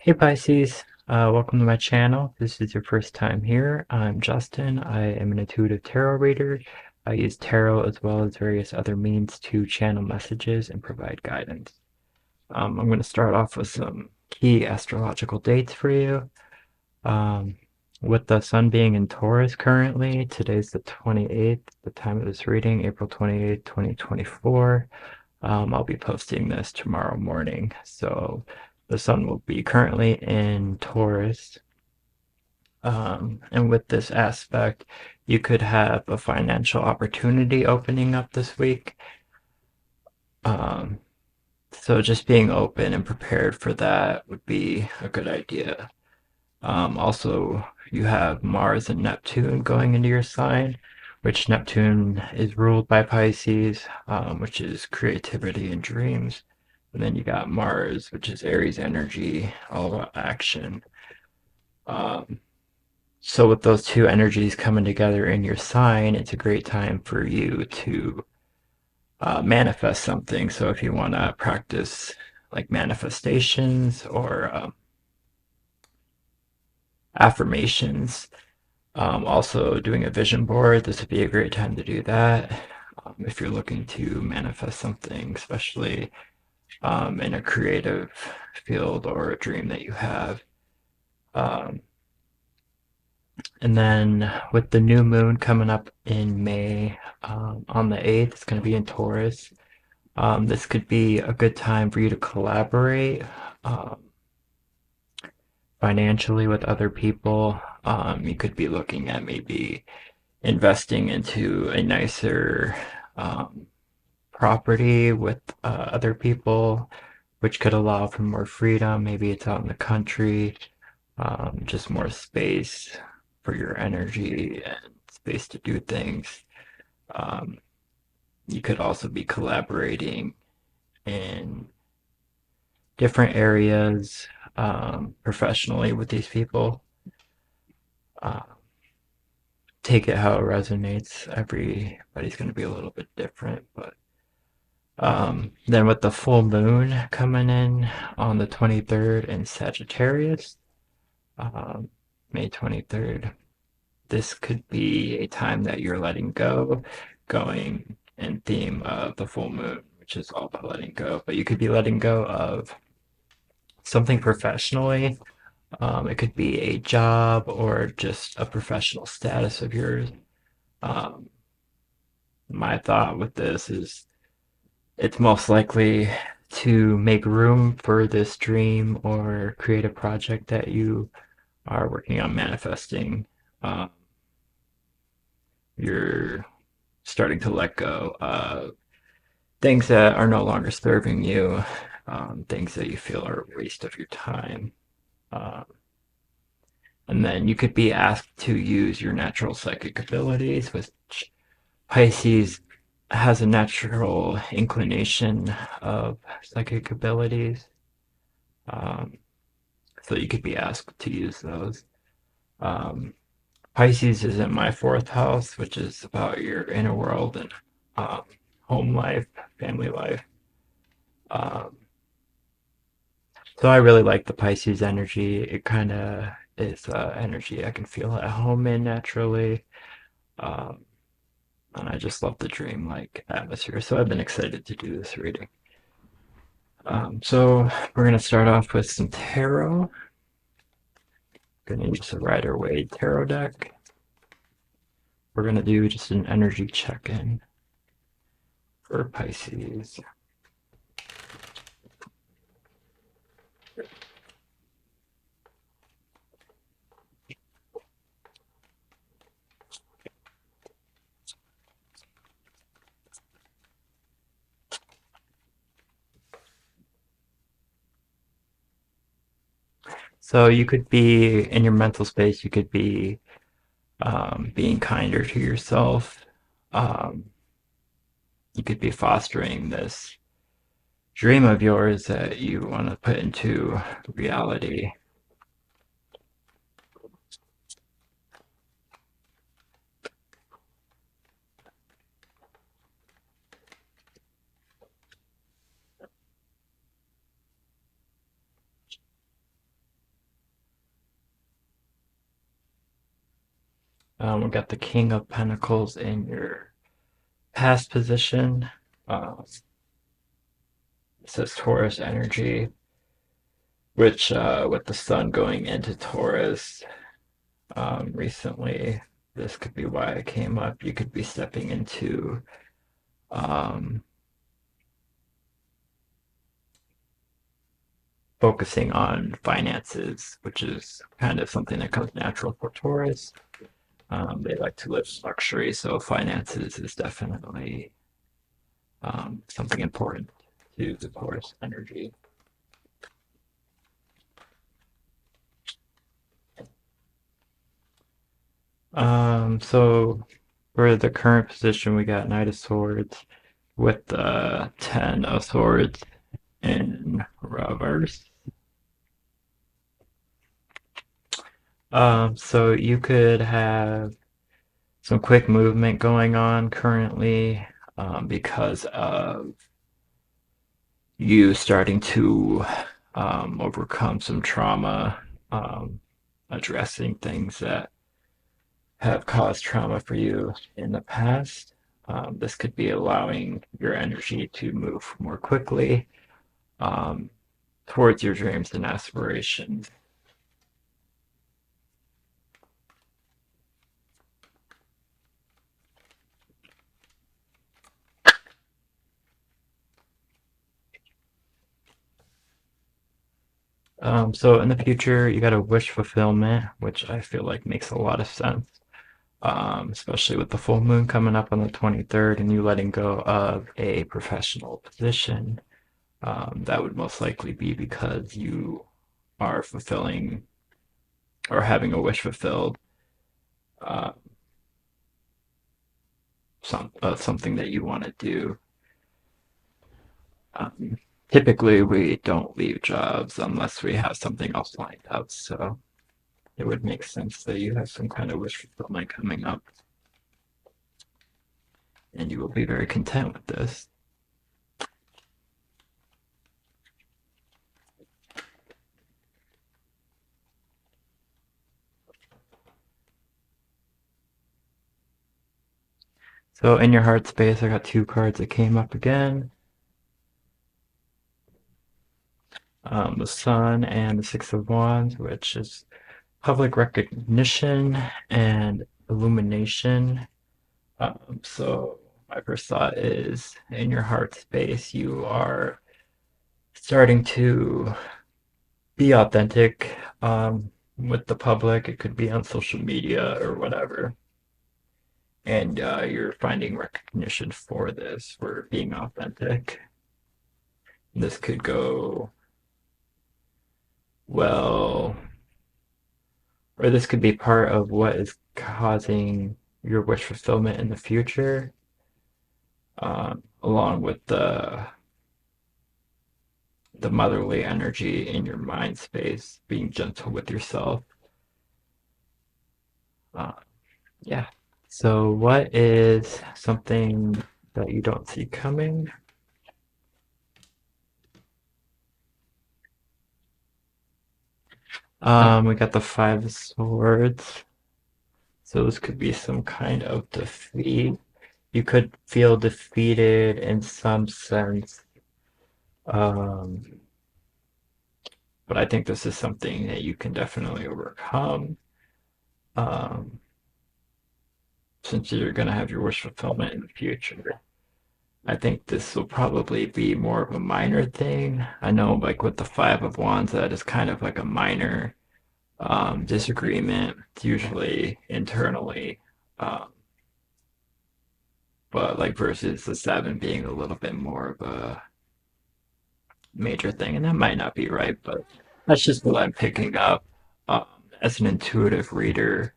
Hey Pisces, welcome to my channel. If this is your first time here, I'm Justin. I am an intuitive tarot reader. I use tarot as well as various other means to channel messages and provide guidance. I'm going to start off with some key astrological dates for you. Um, with the sun being in Taurus currently, today's the 28th. The time of this reading, April 28th, 2024. I'll be posting this tomorrow morning. So the sun will be currently in Taurus. And with this aspect, you could have a financial opportunity opening up this week. Um, so just being open and prepared for that would be a good idea. Also, you have Mars and Neptune going into your sign, which Neptune is ruled by Pisces, which is creativity and dreams. And then you got Mars, which is Aries energy, all about action. Um, so with those two energies coming together in your sign, it's a great time for you to manifest something. So if you want to practice like manifestations or affirmations, also doing a vision board, this would be a great time to do that. If you're looking to manifest something, especially in a creative field or a dream that you have. Um, and then with the new moon coming up in May on the 8th, it's going to be in Taurus. This could be a good time for you to collaborate um, financially with other people. You could be looking at maybe investing into a nicer um, property with other people, which could allow for more freedom. Maybe it's out in the country, just more space for your energy and space to do things. Um, you could also be collaborating in different areas professionally with these people. Uh, take it how it resonates. Everybody's going to be a little bit different, but then with the full moon coming in on the 23rd in Sagittarius, um, May 23rd, this could be a time that you're letting go, going in theme of the full moon, which is all about letting go. But you could be letting go of something professionally. It could be a job or just a professional status of yours. Um, my thought with this is it's most likely to make room for this dream or creative project that you are working on manifesting. Um, you're starting to let go of things that are no longer serving you, things that you feel are a waste of your time. Um, and then you could be asked to use your natural psychic abilities, which Pisces has a natural inclination of psychic abilities. Um, so you could be asked to use those. Um, Pisces is in my fourth house, which is about your inner world and um, home life, family life. Um, so I really like the Pisces energy. It kind of is energy I can feel at home in naturally. Um, and I just love the dream-like atmosphere. So I've been excited to do this reading. So we're going to start off with some tarot. Going to use the Rider Waite tarot deck. We're going to do just an energy check-in for Pisces. So you could be in your mental space, you could be being kinder to yourself. Um, you could be fostering this dream of yours that you want to put into reality. We got the King of Pentacles in your past position. It says Taurus energy, which with the sun going into Taurus recently, this could be why it came up. You could be stepping into um, focusing on finances, which is kind of something that comes natural for Taurus. They like to live luxury, so finances is definitely something important to the Taurus energy. So for the current position, we got Knight of Swords with the Ten of Swords in reverse. So you could have some quick movement going on currently because of you starting to overcome some trauma, um, addressing things that have caused trauma for you in the past. This could be allowing your energy to move more quickly um, towards your dreams and aspirations. So in the future, you got a wish fulfillment, which I feel like makes a lot of sense, especially with the full moon coming up on the 23rd and you letting go of a professional position. That would most likely be because you are fulfilling or having a wish fulfilled, uh, something that you want to do. Um, Typically, we don't leave jobs unless we have something else lined up, so it would make sense that you have some kind of wish fulfillment coming up, and you will be very content with this. So in your heart space, I got two cards that came up again. The Sun and the Six of Wands, which is public recognition and illumination. So my first thought is in your heart space, you are starting to be authentic with the public. It could be on social media or whatever. And you're finding recognition for this, for being authentic. This could go well, or this could be part of what is causing your wish fulfillment in the future, along with the motherly energy in your mind space, being gentle with yourself. Uh, yeah. So, what is something that you don't see coming? We got the Five of Swords. So this could be some kind of defeat. You could feel defeated in some sense. Um, but I think this is something that you can definitely overcome. Um, since you're going to have your wish fulfillment in the future. I think this will probably be more of a minor thing. I know, like with the Five of Wands, that is kind of like a minor disagreement, usually internally. Um, but like versus the Seven being a little bit more of a major thing, and that might not be right, but that's just what I'm picking up. Um, as an intuitive reader,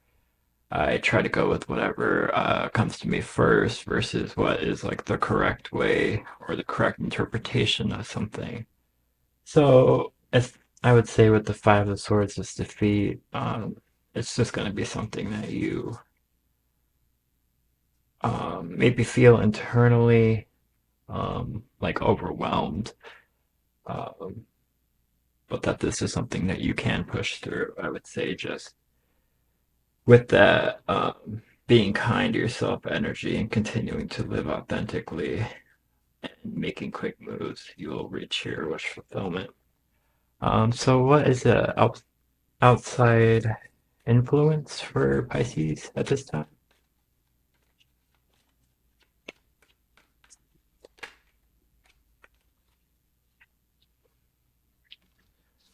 I try to go with whatever comes to me first versus what is like the correct way or the correct interpretation of something. So, as I would say with the Five of Swords, this defeat, it's just going to be something that you maybe feel internally like overwhelmed, um, but that this is something that you can push through. I would say just with that being kind to yourself energy and continuing to live authentically and making quick moves, you'll reach your wish fulfillment. So what is the outside influence for Pisces at this time?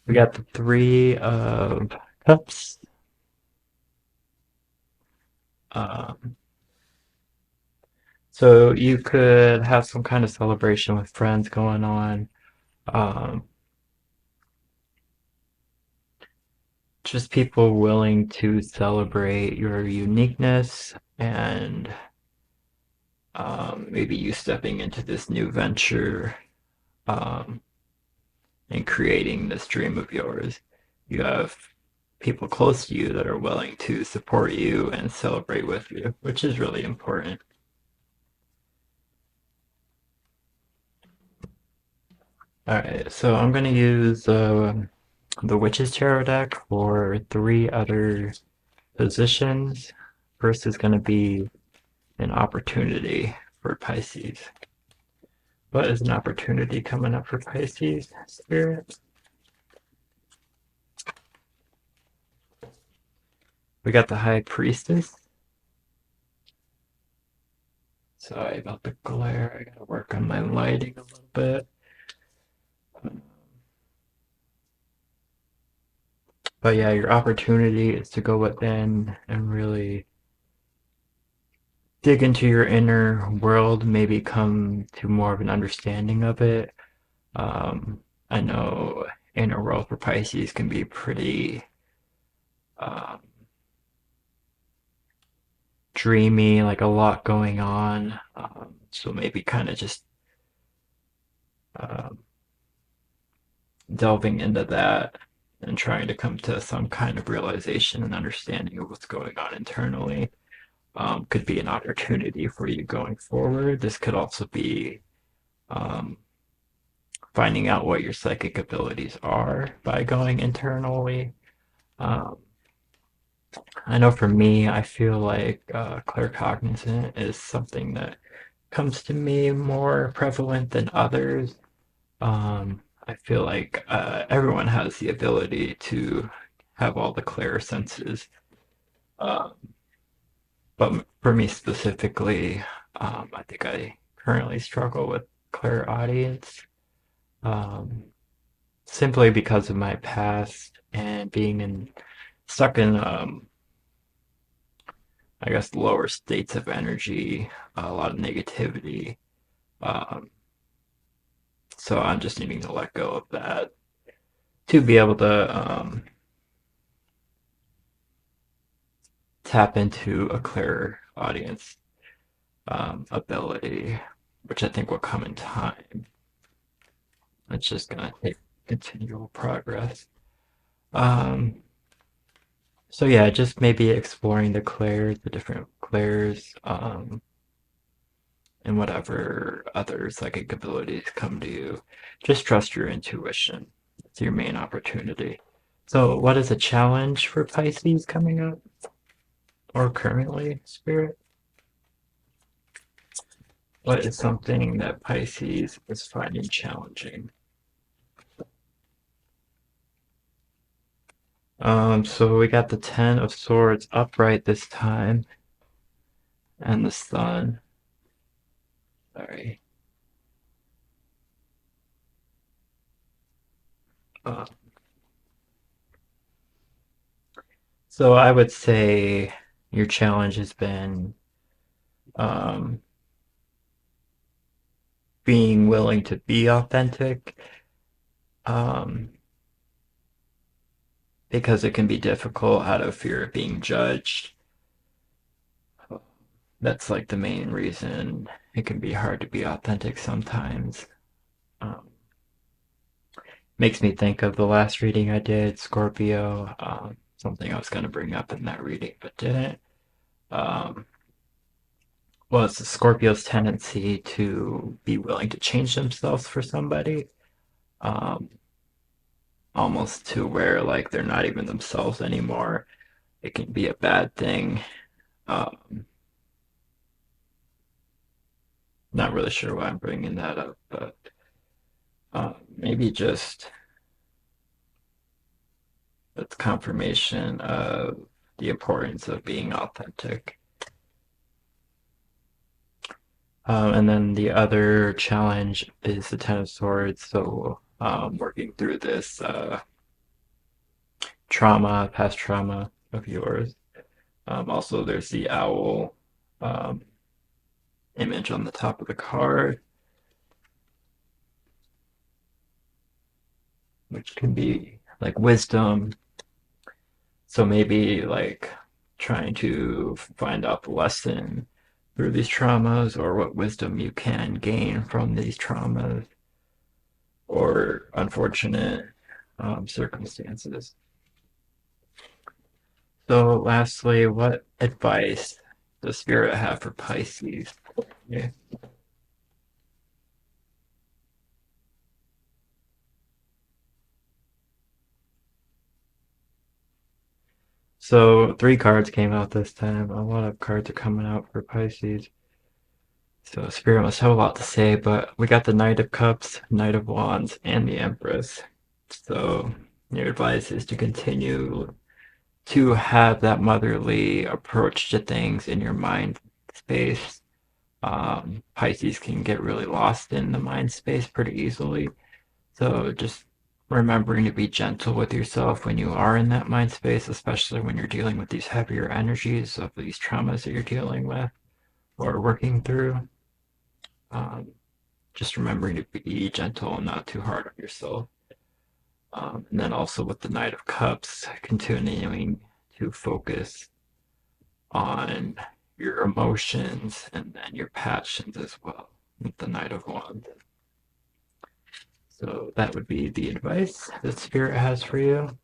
We got the Three of Cups. Um, so you could have some kind of celebration with friends going on. Um, just people willing to celebrate your uniqueness and maybe you stepping into this new venture um, and creating this dream of yours. You have people close to you that are willing to support you and celebrate with you, which is really important. All right, so I'm going to use the Witch's Tarot deck for three other positions. First is going to be an opportunity for Pisces. What is an opportunity coming up for Pisces, Spirit? We got the High Priestess. Sorry about the glare. I gotta work on my lighting a little bit. But yeah, your opportunity is to go within and really dig into your inner world, maybe come to more of an understanding of it. I know inner world for Pisces can be pretty um, dreamy, like a lot going on. So maybe kind of just um, delving into that and trying to come to some kind of realization and understanding of what's going on internally could be an opportunity for you going forward. This could also be um, finding out what your psychic abilities are by going internally. Um, I know for me, I feel like claircognizant is something that comes to me more prevalent than others. I feel like everyone has the ability to have all the clear senses. Uh, but for me specifically, I think I currently struggle with clairaudience um, simply because of my past and being stuck in, I guess, lower states of energy, a lot of negativity. Um, so I'm just needing to let go of that to be able to tap into a clearer audience ability, which I think will come in time. It's just gonna take continual progress. Um, so yeah, just maybe exploring the clairs, the different clairs, and whatever other psychic abilities come to you. Just trust your intuition. It's your main opportunity. So, what is a challenge for Pisces coming up or currently, Spirit? What is something that Pisces is finding challenging? So we got the Ten of Swords upright this time, and the Sun. Sorry. Uh, so I would say your challenge has been um, being willing to be authentic, um, because it can be difficult out of fear of being judged. That's like the main reason it can be hard to be authentic sometimes. Um, makes me think of the last reading I did, Scorpio, something I was going to bring up in that reading but didn't. Um, was Scorpio's tendency to be willing to change themselves for somebody, um, almost to where like they're not even themselves anymore. it can be a bad thing. Um, Not really sure why I'm bringing that up, but maybe just it's confirmation of the importance of being authentic. And then the other challenge is the Ten of Swords. So working through this past trauma of yours. Also, there's the owl um, image on the top of the card, which can be like wisdom. So maybe like trying to find out the lesson through these traumas or what wisdom you can gain from these traumas or unfortunate circumstances. So, lastly, what advice does Spirit have for Pisces? Yeah. So, three cards came out this time. A lot of cards are coming out for Pisces. So, Spirit must have a lot to say, but we got the Knight of Cups, Knight of Wands, and the Empress. So, your advice is to continue to have that motherly approach to things in your mind space. Pisces can get really lost in the mind space pretty easily. So just remembering to be gentle with yourself when you are in that mind space, especially when you're dealing with these heavier energies of these traumas that you're dealing with or working through. Um, just remembering to be gentle and not too hard on yourself. And then also with the Knight of Cups, continuing to focus on your emotions and then your passions as well with the Knight of Wands. So that would be the advice that Spirit has for you.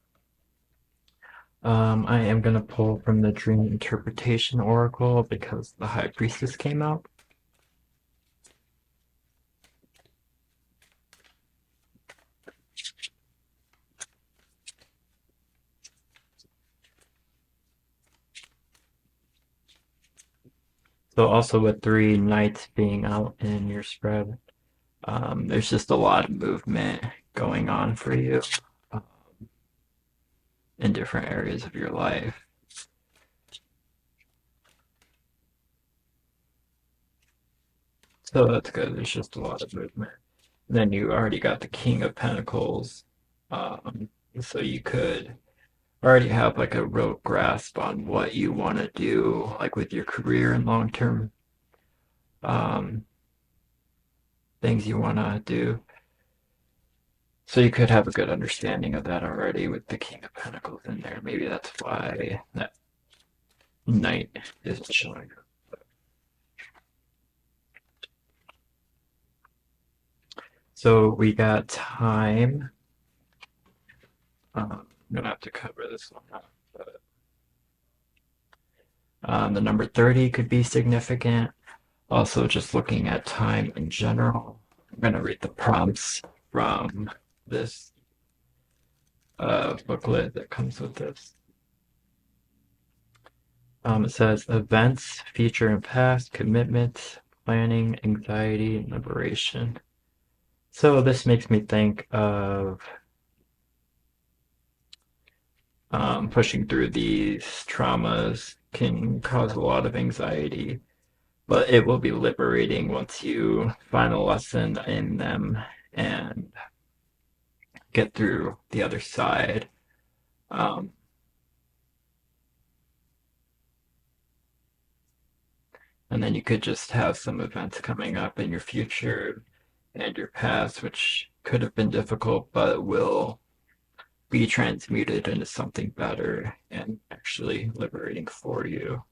I am going to pull from the Dream Interpretation Oracle because the High Priestess came out. So also with three knights being out in your spread, there's just a lot of movement going on for you um, in different areas of your life. So that's good. There's just a lot of movement. And then you already got the King of Pentacles, um, so you could already have like a real grasp on what you want to do, like with your career and long-term um, things you want to do. So you could have a good understanding of that already with the King of Pentacles in there. Maybe that's why that knight isn't showing up. So we got time. I'm gonna have to cover this one up, but the number 30 could be significant. Also, just looking at time in general. I'm gonna read the prompts from this booklet that comes with this. It says events, future and past, commitment, planning, anxiety, and liberation. So this makes me think of pushing through these traumas can cause a lot of anxiety, but it will be liberating once you find a lesson in them and get through the other side. Um, and then you could just have some events coming up in your future and your past, which could have been difficult, but will be transmuted into something better and actually liberating for you.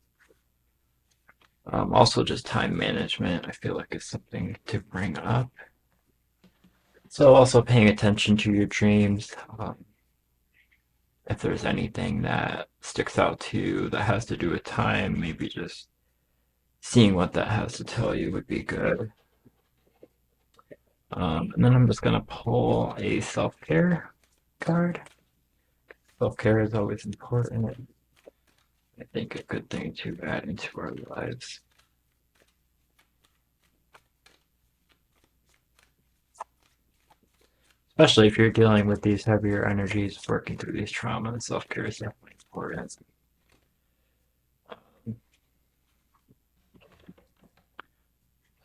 Also, just time management, I feel like is something to bring up. So, also paying attention to your dreams. If there's anything that sticks out to you that has to do with time, maybe just seeing what that has to tell you would be good. And then I'm just going to pull a self care card. Self care is always important. I think a good thing to add into our lives. Especially if you're dealing with these heavier energies, working through these traumas, self-care is definitely important.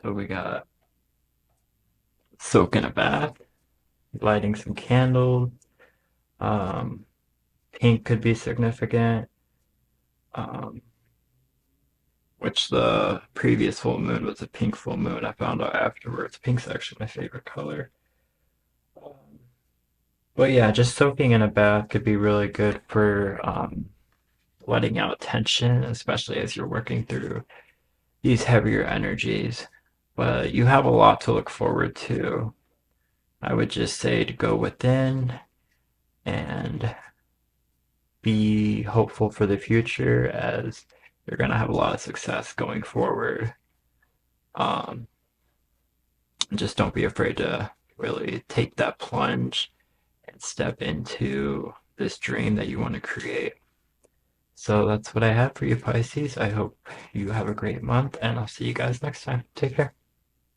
So we got soak in a bath, lighting some candles. Um, Pink could be significant, um, which the previous full moon was a pink full moon. I found out afterwards. Pink's actually my favorite color. Um, but yeah, just soaking in a bath could be really good for letting out tension, especially as you're working through these heavier energies. But you have a lot to look forward to. I would just say to go within and be hopeful for the future as you're going to have a lot of success going forward. Um, just don't be afraid to really take that plunge and step into this dream that you want to create. So that's what I have for you, Pisces. I hope you have a great month, and I'll see you guys next time. Take care.